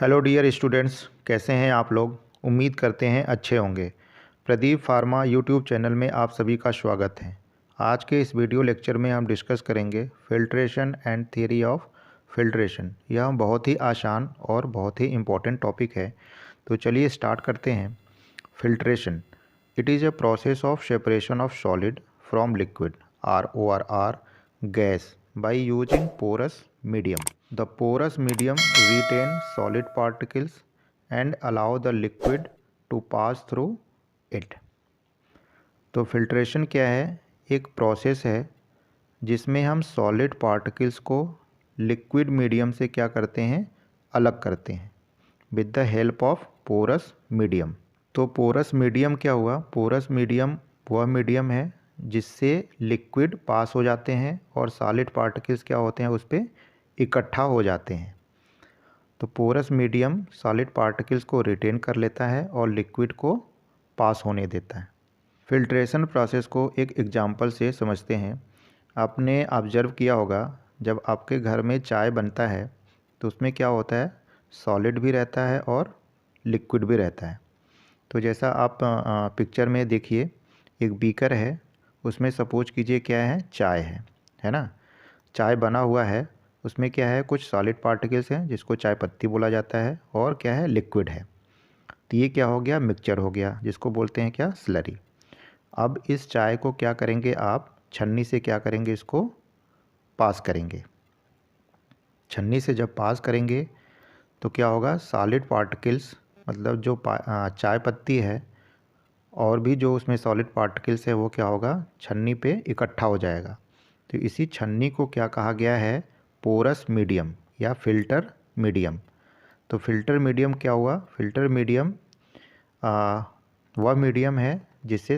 Hello dear students, कैसे हैं आप लोग। उम्मीद करते हैं अच्छे होंगे। प्रदीप फार्मा यूट्यूब चैनल में आप सभी का स्वागत है। आज के इस वीडियो लेक्चर में हम डिस्कस करेंगे filtration and theory of filtration. यह बहुत ही आसान और बहुत ही इम्पोर्टेंट टॉपिक है, तो चलिए स्टार्ट करते हैं। Filtration it is a process of separation of solid from liquid ROR gas by using porous medium. The porous medium retain solid particles and allow the liquid to pass through it. तो filtration क्या है? एक process है जिसमें हम solid particles को liquid medium से क्या करते हैं, अलग करते हैं with the help of porous medium. तो पोरस मीडियम क्या हुआ? पोरस मीडियम वह मीडियम है जिससे लिक्विड पास हो जाते हैं और सॉलिड पार्टिकल्स क्या होते हैं, उस पर इकट्ठा हो जाते हैं। तो पोरस मीडियम सॉलिड पार्टिकल्स को रिटेन कर लेता है और लिक्विड को पास होने देता है। फिल्ट्रेशन प्रोसेस को एक एग्जांपल से समझते हैं। आपने ऑब्जर्व किया होगा, जब आपके घर में चाय बनता है तो उसमें क्या होता है, सॉलिड भी रहता है और लिक्विड भी रहता है। तो जैसा आप पिक्चर में देखिए, एक बीकर है, उसमें सपोज कीजिए क्या है, चाय है ना। चाय बना हुआ है, उसमें क्या है, कुछ सॉलिड पार्टिकल्स हैं जिसको चाय पत्ती बोला जाता है, और क्या है, लिक्विड है। तो ये क्या हो गया, मिक्सचर हो गया, जिसको बोलते हैं क्या, स्लरी। अब इस चाय को क्या करेंगे आप, छन्नी से क्या करेंगे, इसको पास करेंगे। छन्नी से जब पास करेंगे तो क्या होगा, सॉलिड पार्टिकल्स मतलब जो चाय पत्ती है और भी जो उसमें सॉलिड पार्टिकल्स है वो क्या होगा, छन्नी पे इकट्ठा हो जाएगा। तो इसी छन्नी को क्या कहा गया है, पोरस मीडियम या फिल्टर मीडियम। तो फिल्टर मीडियम क्या हुआ, फिल्टर मीडियम वह मीडियम है जिससे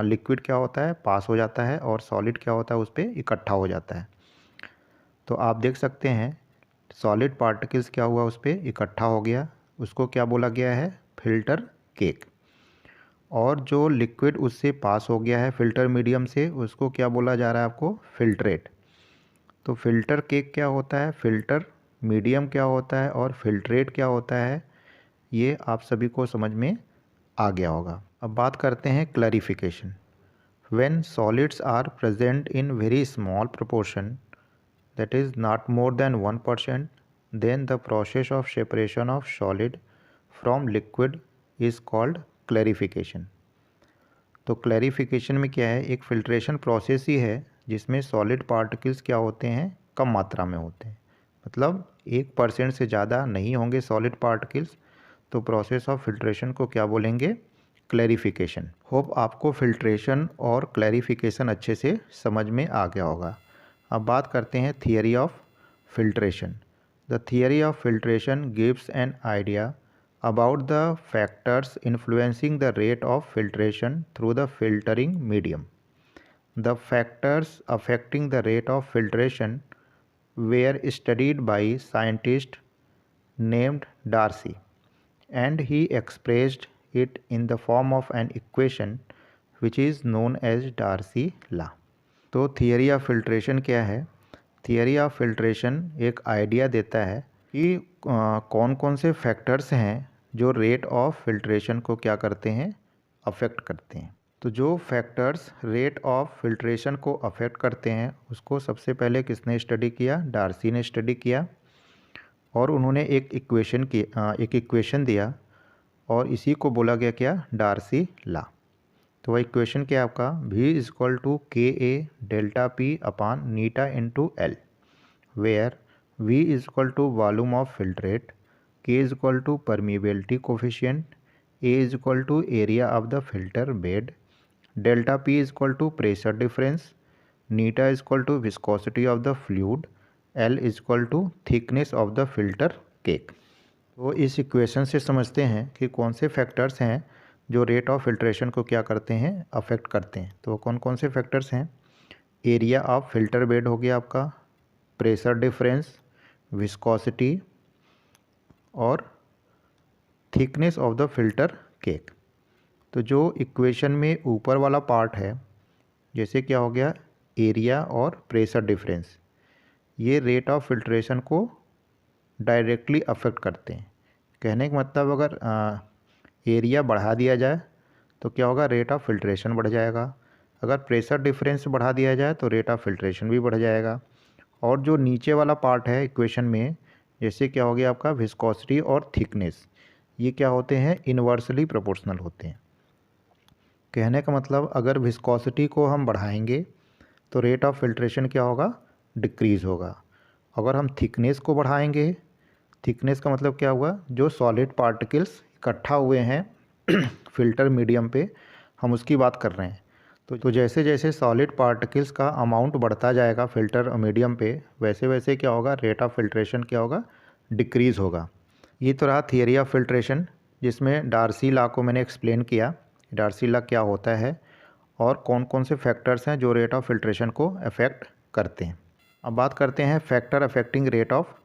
लिक्विड क्या होता है, पास हो जाता है, और सॉलिड क्या होता है, उस पर इकट्ठा हो जाता है। तो आप देख सकते हैं सॉलिड पार्टिकल्स क्या हुआ, उस पर इकट्ठा हो गया, उसको क्या बोला गया है, फिल्टर केक। और जो लिक्विड उससे पास हो गया है फिल्टर मीडियम से, उसको क्या बोला जा रहा है आपको, फिल्ट्रेट। तो फिल्टर केक क्या होता है, फिल्टर मीडियम क्या होता है, और फिल्ट्रेट क्या होता है, ये आप सभी को समझ में आ गया होगा। अब बात करते हैं clarification. When solids are present in very small proportion, that is not more than 1%, then the process of separation of solid from liquid is called clarification. तो क्लैरिफिकेशन में क्या है, एक फिल्ट्रेशन प्रोसेस ही है जिसमें सॉलिड पार्टिकल्स क्या होते हैं, कम मात्रा में होते हैं, मतलब 1% से ज़्यादा नहीं होंगे सॉलिड पार्टिकल्स। तो प्रोसेस ऑफ फिल्ट्रेशन को क्या बोलेंगे, क्लैरिफिकेशन। होप आपको फिल्ट्रेशन और क्लैरिफिकेशन अच्छे से समझ में आ गया होगा। अब बात करते हैं theory of filtration. The theory of filtration gives an idea about the factors influencing the rate of filtration through the filtering medium. The factors affecting the rate of filtration were studied by a scientist named Darcy, and he expressed it in the form of an equation which is known as Darcy law. तो theory of filtration क्या है, theory of filtration एक idea देता है कि कौन कौन से फैक्टर्स हैं जो रेट ऑफ फिल्ट्रेशन को क्या करते हैं, अफेक्ट करते हैं। तो जो फैक्टर्स रेट ऑफ फिल्ट्रेशन को अफेक्ट करते हैं उसको सबसे पहले किसने स्टडी किया, डार्सी ने स्टडी किया, और उन्होंने एक इक्वेशन दिया, और इसी को बोला गया क्या, डार्सी लॉ। तो वह इक्वेशन क्या है आपका, V is equal to K A delta P upon eta into L, where V is equal to volume of filtrate, K is equal to permeability coefficient, A is equal to area of the filter bed, delta P is equal to pressure difference, neta is equal to viscosity of the fluid, L is equal to thickness of the filter cake. तो इस equation से समझते हैं कि कौन से factors हैं जो रेट ऑफ फिल्ट्रेशन को क्या करते हैं, अफेक्ट करते हैं। तो कौन कौन से फैक्टर्स हैं, एरिया ऑफ फिल्टर बेड हो गया आपका, प्रेशर डिफरेंस, विस्कोसिटी, और thickness of the filter cake. तो जो इक्वेशन में ऊपर वाला पार्ट है, जैसे क्या हो गया, एरिया और प्रेशर डिफरेंस, ये रेट ऑफ फिल्ट्रेशन को डायरेक्टली अफेक्ट करते हैं। कहने का मतलब अगर एरिया बढ़ा दिया जाए तो क्या होगा, रेट ऑफ फिल्ट्रेशन बढ़ जाएगा। अगर प्रेशर डिफरेंस बढ़ा दिया जाए तो रेट ऑफ फिल्ट्रेशन भी बढ़ जाएगा। और जो नीचे वाला पार्ट है इक्वेशन में, जैसे क्या हो गया आपका विस्कोसिटी और थिकनेस, ये क्या होते हैं, इन्वर्सली प्रोपोर्शनल होते हैं। कहने का मतलब अगर विस्कोसिटी को हम बढ़ाएंगे तो रेट ऑफ फिल्ट्रेशन क्या होगा, डिक्रीज़ होगा। अगर हम थिकनेस को बढ़ाएंगे, थिकनेस का मतलब क्या हुआ, जो सॉलिड पार्टिकल्स इकट्ठा हुए हैं फिल्टर मीडियम पे, हम उसकी बात कर रहे हैं। तो जैसे जैसे सॉलिड पार्टिकल्स का अमाउंट बढ़ता जाएगा फिल्टर मीडियम पे, वैसे वैसे क्या होगा, रेट ऑफ फिल्ट्रेशन क्या होगा, डिक्रीज़ होगा। ये तो रहा थियरी ऑफ फिल्ट्रेशन, जिसमें डार्सी लॉ को मैंने एक्सप्लेन किया। डार्सी लॉ क्या होता है और कौन कौन से फैक्टर्स हैं जो रेट ऑफ फिल्ट्रेशन को अफेक्ट करते हैं। अब बात करते हैं factor affecting rate of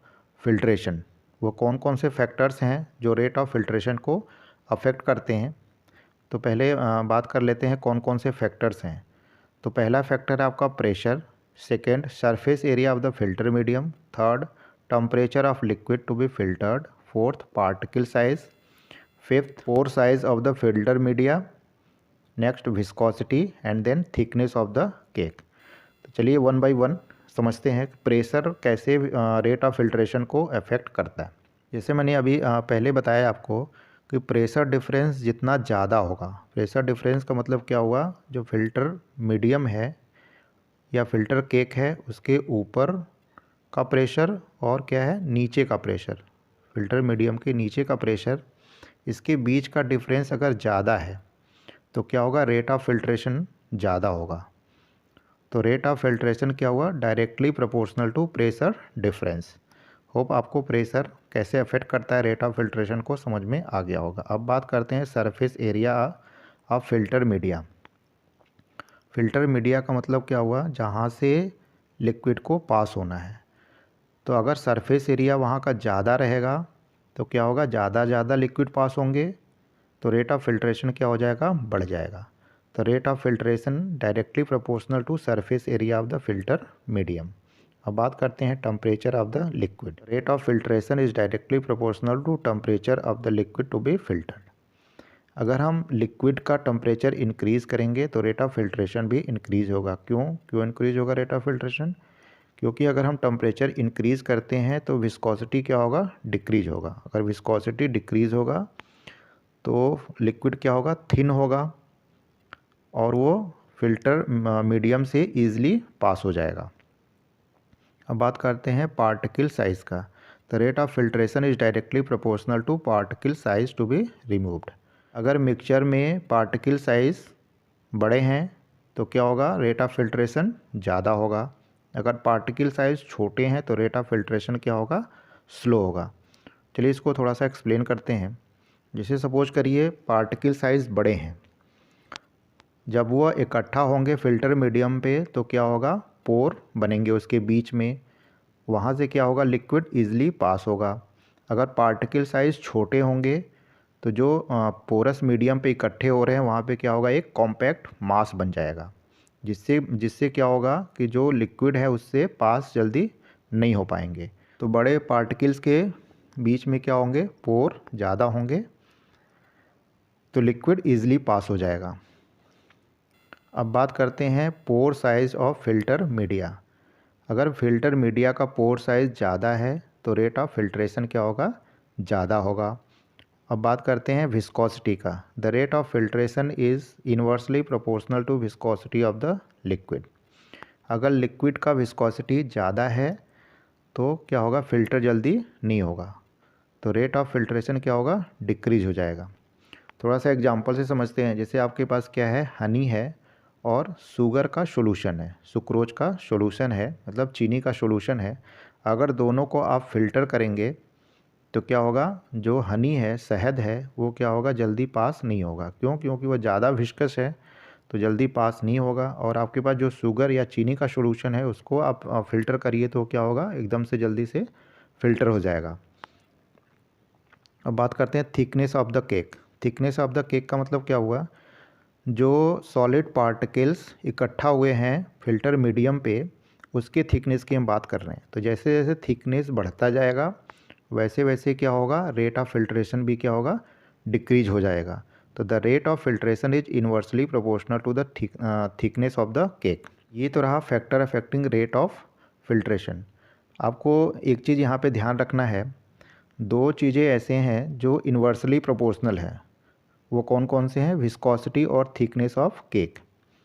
filtration. वो कौन कौन से फैक्टर्स हैं जो रेट ऑफ फिल्ट्रेशन को अफेक्ट करते हैं। तो पहले बात कर लेते हैं कौन कौन से फैक्टर्स हैं। तो पहला फैक्टर है आपका pressure, second surface area of the filter medium, third temperature of liquid to be filtered, fourth particle size, fifth pore size of the filter media, next viscosity and then thickness of the cake. तो चलिए one by one समझते हैं pressure कैसे rate of filtration को affect करता है। जैसे मैंने अभी पहले बताया आपको कि प्रेशर डिफरेंस जितना ज़्यादा होगा, प्रेशर डिफरेंस का मतलब क्या हुआ, जो फिल्टर मीडियम है या फिल्टर केक है उसके ऊपर का प्रेशर और क्या है, नीचे का प्रेशर, फिल्टर मीडियम के नीचे का प्रेशर, इसके बीच का डिफरेंस अगर ज़्यादा है तो क्या होगा, रेट ऑफ फिल्ट्रेशन ज़्यादा होगा। तो रेट ऑफ फिल्ट्रेशन क्या हुआ, directly proportional to pressure difference. Hope आपको प्रेशर कैसे अफेक्ट करता है रेट ऑफ फिल्ट्रेशन को समझ में आ गया होगा। अब बात करते हैं surface area of filter media. Filter media का मतलब क्या हुआ, जहाँ से लिक्विड को पास होना है। तो अगर सरफेस एरिया वहाँ का ज़्यादा रहेगा तो क्या होगा, ज़्यादा लिक्विड पास होंगे तो रेट ऑफ फिल्ट्रेशन क्या हो जाएगा, बढ़ जाएगा। तो rate of filtration directly proportional to surface area of the filter medium. अब बात करते हैं temperature of the liquid. Rate of filtration is directly proportional to temperature of the liquid to be filtered. अगर हम लिक्विड का temperature increase करेंगे तो rate of filtration भी इंक्रीज़ होगा। क्यों इंक्रीज़ होगा रेट ऑफ फिल्ट्रेशन, क्योंकि अगर हम टेम्परेचर इंक्रीज़ करते हैं तो विस्कोसिटी क्या होगा, डिक्रीज़ होगा। अगर विस्कोसिटी डिक्रीज़ होगा तो लिक्विड क्या होगा, थिन होगा और वो फिल्टर मीडियम से ईज़िली पास हो जाएगा। अब बात करते हैं पार्टिकल साइज़ का। The rate of filtration is directly proportional to particle size to be removed. अगर मिक्सचर में पार्टिकल साइज़ बड़े हैं तो क्या होगा, रेट ऑफ फिल्ट्रेशन ज़्यादा होगा। अगर पार्टिकल साइज़ छोटे हैं तो रेट ऑफ फिल्ट्रेशन क्या होगा, स्लो होगा। चलिए इसको थोड़ा सा एक्सप्लेन करते हैं। जैसे सपोज करिए पार्टिकल साइज़ बड़े हैं, जब वह इकट्ठा होंगे फिल्टर मीडियम पे तो क्या होगा, पोर बनेंगे उसके बीच में, वहाँ से क्या होगा, लिक्विड ईज़िली पास होगा। अगर पार्टिकल साइज़ छोटे होंगे तो जो पोरस मीडियम पे इकट्ठे हो रहे हैं वहाँ पे क्या होगा, एक कॉम्पैक्ट मास बन जाएगा, जिससे क्या होगा कि जो लिक्विड है उससे पास जल्दी नहीं हो पाएंगे। तो बड़े पार्टिकल्स के बीच में क्या होंगे, पोर ज़्यादा होंगे तो लिक्विड ईज़िली पास हो जाएगा। अब बात करते हैं पोर साइज़ ऑफ फिल्टर मीडिया। अगर फिल्टर मीडिया का पोर साइज़ ज़्यादा है तो रेट ऑफ फिल्ट्रेशन क्या होगा, ज़्यादा होगा। अब बात करते हैं विस्कोसिटी का। The rate of filtration is inversely proportional to viscosity of the liquid. अगर लिक्विड का विस्कोसिटी ज़्यादा है तो क्या होगा, फ़िल्टर जल्दी नहीं होगा, तो रेट ऑफ फिल्ट्रेशन क्या होगा, डिक्रीज़ हो जाएगा। थोड़ा सा एग्जांपल से समझते हैं। जैसे आपके पास क्या है, हनी है और शुगर का सॉल्यूशन है, सुक्रोज का सॉल्यूशन है, मतलब चीनी का सॉल्यूशन है। अगर दोनों को आप फ़िल्टर करेंगे तो क्या होगा, जो हनी है, शहद है, वो क्या होगा, जल्दी पास नहीं होगा। क्यों, क्योंकि वो ज़्यादा विस्कस है तो जल्दी पास नहीं होगा। और आपके पास जो शुगर या चीनी का सॉल्यूशन है उसको आप फ़िल्टर करिए तो क्या होगा, एकदम से जल्दी से फ़िल्टर हो जाएगा। अब बात करते हैं thickness of the cake. Thickness of the cake का मतलब क्या हुआ, जो सॉलिड पार्टिकल्स इकट्ठा हुए हैं फिल्टर मीडियम पे उसके थिकनेस की हम बात कर रहे हैं। तो जैसे जैसे थिकनेस बढ़ता जाएगा वैसे वैसे क्या होगा, रेट ऑफ फिल्ट्रेशन भी क्या होगा, डिक्रीज हो जाएगा। तो the rate of filtration is inversely proportional to the thickness of the cake. ये तो रहा factor affecting rate of filtration. आपको एक चीज़ यहाँ पे ध्यान रखना है, दो चीज़ें ऐसे हैं जो इन्वर्सली प्रोपोर्शनल है। वो कौन कौन से हैं, विस्कोसिटी और थिकनेस ऑफ केक।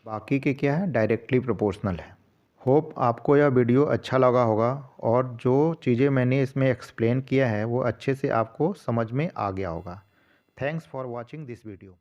बाकी के क्या है, डायरेक्टली प्रोपोर्शनल है। होप आपको यह वीडियो अच्छा लगा होगा और जो चीज़ें मैंने इसमें एक्सप्लेन किया है वो अच्छे से आपको समझ में आ गया होगा। Thanks for watching this video.